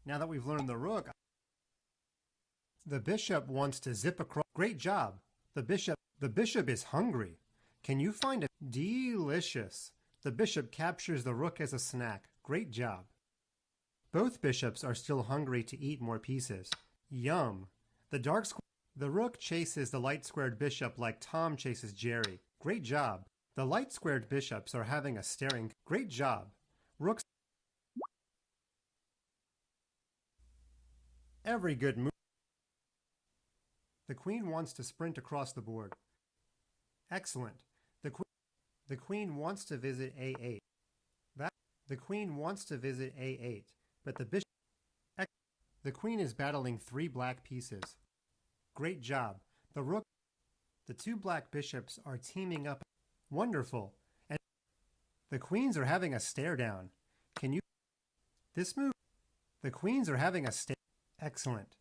Now that we've learned the rook, the bishop wants to zip across. Great job. The bishop is hungry. Can you find it? Delicious. The bishop captures the rook as a snack. Great job. Both bishops are still hungry to eat more pieces. Yum. The rook chases the light-squared bishop like Tom chases Jerry. Great job. The light-squared bishops are having a staring. Great job. Rooks. Every good move. The queen wants to sprint across the board. Excellent. The queen wants to visit A8. The queen wants to visit A8, but the queen is battling 3 black pieces. Great job. The 2 black bishops are teaming up. Wonderful. And the queens are having a stare down. This move? The queens are having a stare. Excellent.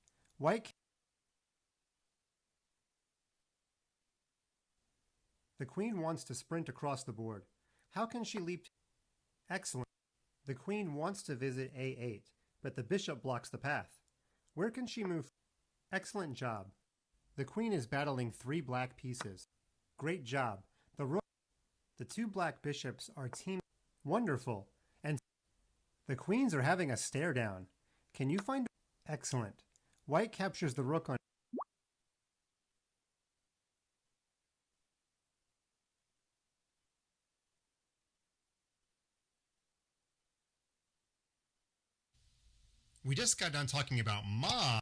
The queen wants to sprint across the board. How can she leap? Excellent. The queen wants to visit A8, but the bishop blocks the path. Where can she move? Excellent job. The queen is battling 3 black pieces. Great job. The 2 black bishops are teaming. Wonderful. And the queens are having a stare down. Can you find? Excellent. White captures the rook on. We just got done talking about Ma.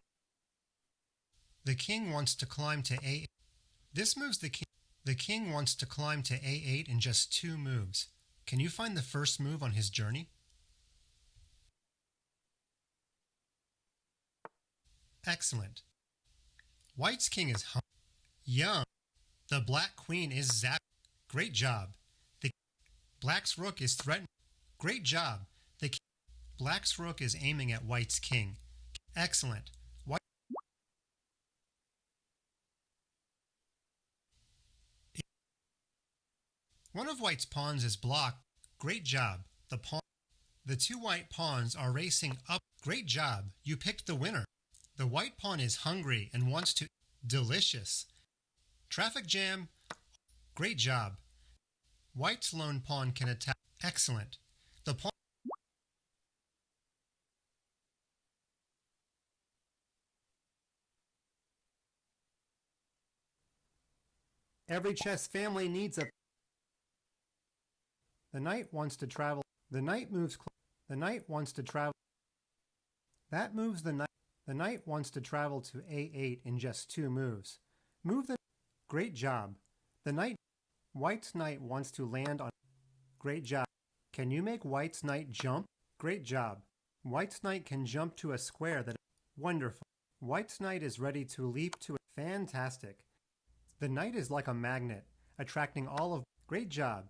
The king wants to climb to A8. This moves the king. The king wants to climb to A8 in just 2 moves. Can you find the first move on his journey? Excellent. White's king is young. The black queen is zapped. Great job. The black's rook is threatened. Great job. Black's rook is aiming at white's king. Excellent. One of white's pawns is blocked. Great job. The 2 white pawns are racing up. Great job. You picked the winner. The white pawn is hungry and wants to. Delicious. Traffic jam. Great job. White's lone pawn can attack. Excellent. The pawn. Every chess family needs a. The knight wants to travel. The knight moves. The knight wants to travel. That moves the knight. The knight wants to travel to A8 in just 2 moves. Move the. Great job. The knight. White's knight wants to land on. Great job. Can you make white's knight jump? Great job. White's knight can jump to a square that. Wonderful. White's knight is ready to leap to. Fantastic. The knight is like a magnet, attracting all of. Great job.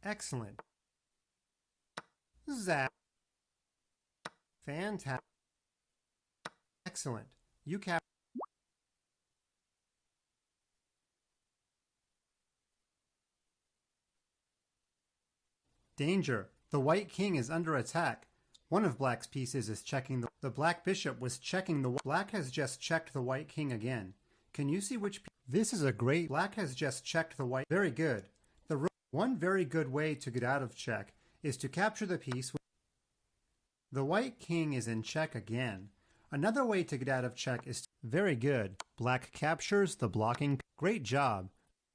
Excellent. Zap. Fantastic. Excellent. You cap. Danger. The white king is under attack. One of black's pieces is checking the black bishop was checking the. Black has just checked the white king again. Can you see which? This is a great. Black has just checked the white. Very good. One very good way to get out of check is to capture the piece. The white king is in check again. Another way to get out of check is. Very good. Black captures the blocking. Great job.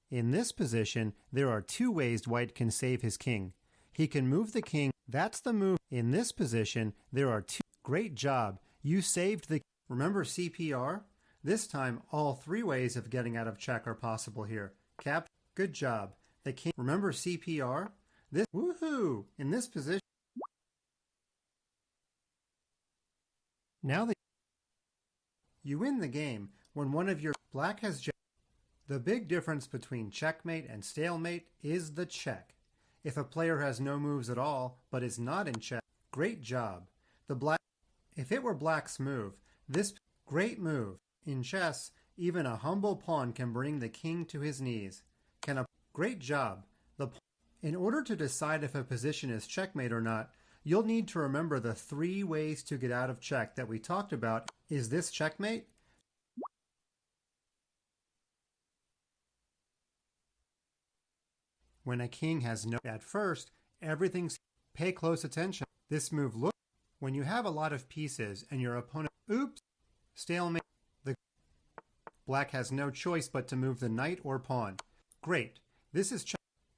In this position, there are 2 ways white can save his king. He can move the king. That's the move. In this position, there are 2. Great job. You saved the. Remember CPR? This time, all 3 ways of getting out of check are possible here. Good job. The king. Remember CPR? This. Woohoo! In this position. Now you win the game when one of your. Black has. The big difference between checkmate and stalemate is the check. If a player has no moves at all, but is not in check, great job. If it were black's move, this great move. In chess, even a humble pawn can bring the king to his knees. Great job. In order to decide if a position is checkmate or not, you'll need to remember the 3 ways to get out of check that we talked about. Is this checkmate? When a king has no... At first, everything's... Pay close attention. This move looks... When you have a lot of pieces and your opponent... Oops! Stalemate. Black has no choice but to move the knight or pawn. Great. This is...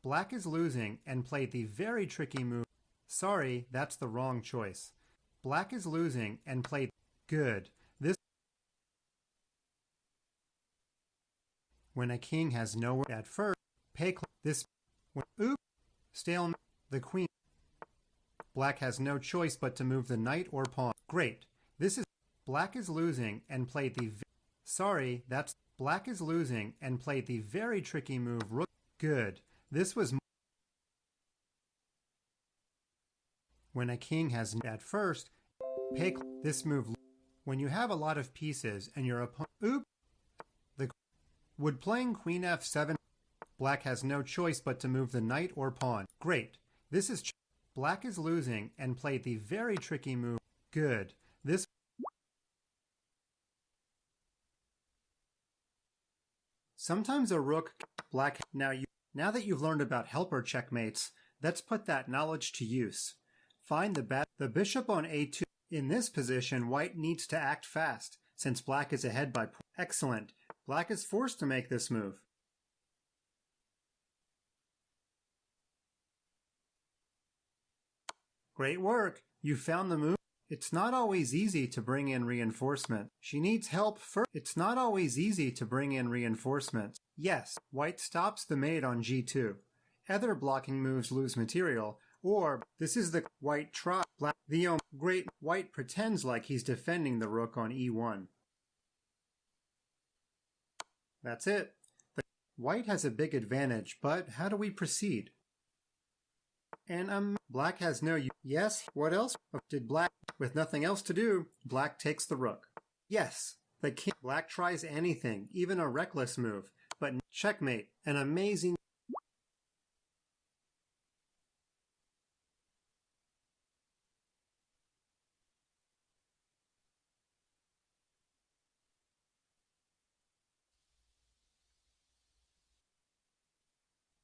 Black is losing and played the very tricky move. Sorry, that's the wrong choice. Black is losing and played... Good. This... When a king has nowhere... At first, pay... This... Oops! Stalemate. The queen... Black has no choice but to move the knight or pawn. Great. This is... Black is losing and played the... Sorry, that's... Black is losing and played the very tricky move. Rook... Good. This was... When a king has... At first, pay... This move... When you have a lot of pieces and your opponent... Oops! Would playing queen f7... Black has no choice but to move the knight or pawn. Great. This is... Black is losing and played the very tricky move. Good. This... Sometimes a rook... Black... Now that you've learned about helper checkmates, let's put that knowledge to use. Find the bishop on a2. In this position, white needs to act fast, since black is ahead by... Excellent. Black is forced to make this move. Great work! You found the move. It's not always easy to bring in reinforcement. She needs help first. It's not always easy to bring in reinforcements. Yes, white stops the mate on g2. Other blocking moves lose material, or this is the white try. Black the great white pretends like he's defending the rook on e1. That's it. White has a big advantage, but how do we proceed? And black has no... Yes, what else? Did black... With nothing else to do, black takes the rook. Yes, the king... Black tries anything, even a reckless move. But checkmate, an amazing...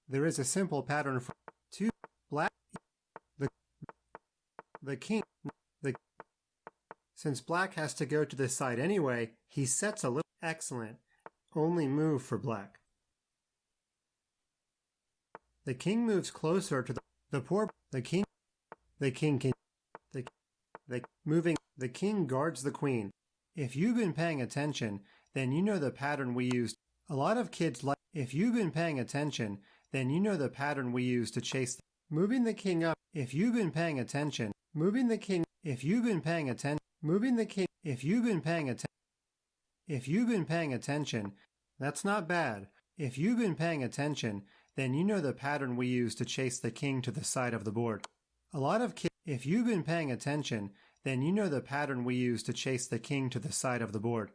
There is a simple pattern for... 2 black... The king... Since black has to go to this side anyway, he sets a little... Excellent. Only move for black. The king moves closer to the king can... The king guards the queen. If you've been paying attention, then you know the pattern we used. A lot of kids like... If you've been paying attention, then you know the pattern we use to chase... Moving the king up. If you've been paying attention, moving the king... If you've been paying attention, moving the king... If you've been paying attention... If you've been paying attention, that's not bad. If you've been paying attention, then you know the pattern we use to chase the king to the side of the board. A lot of kids... If you've been paying attention, then you know the pattern we use to chase the king to the side of the board.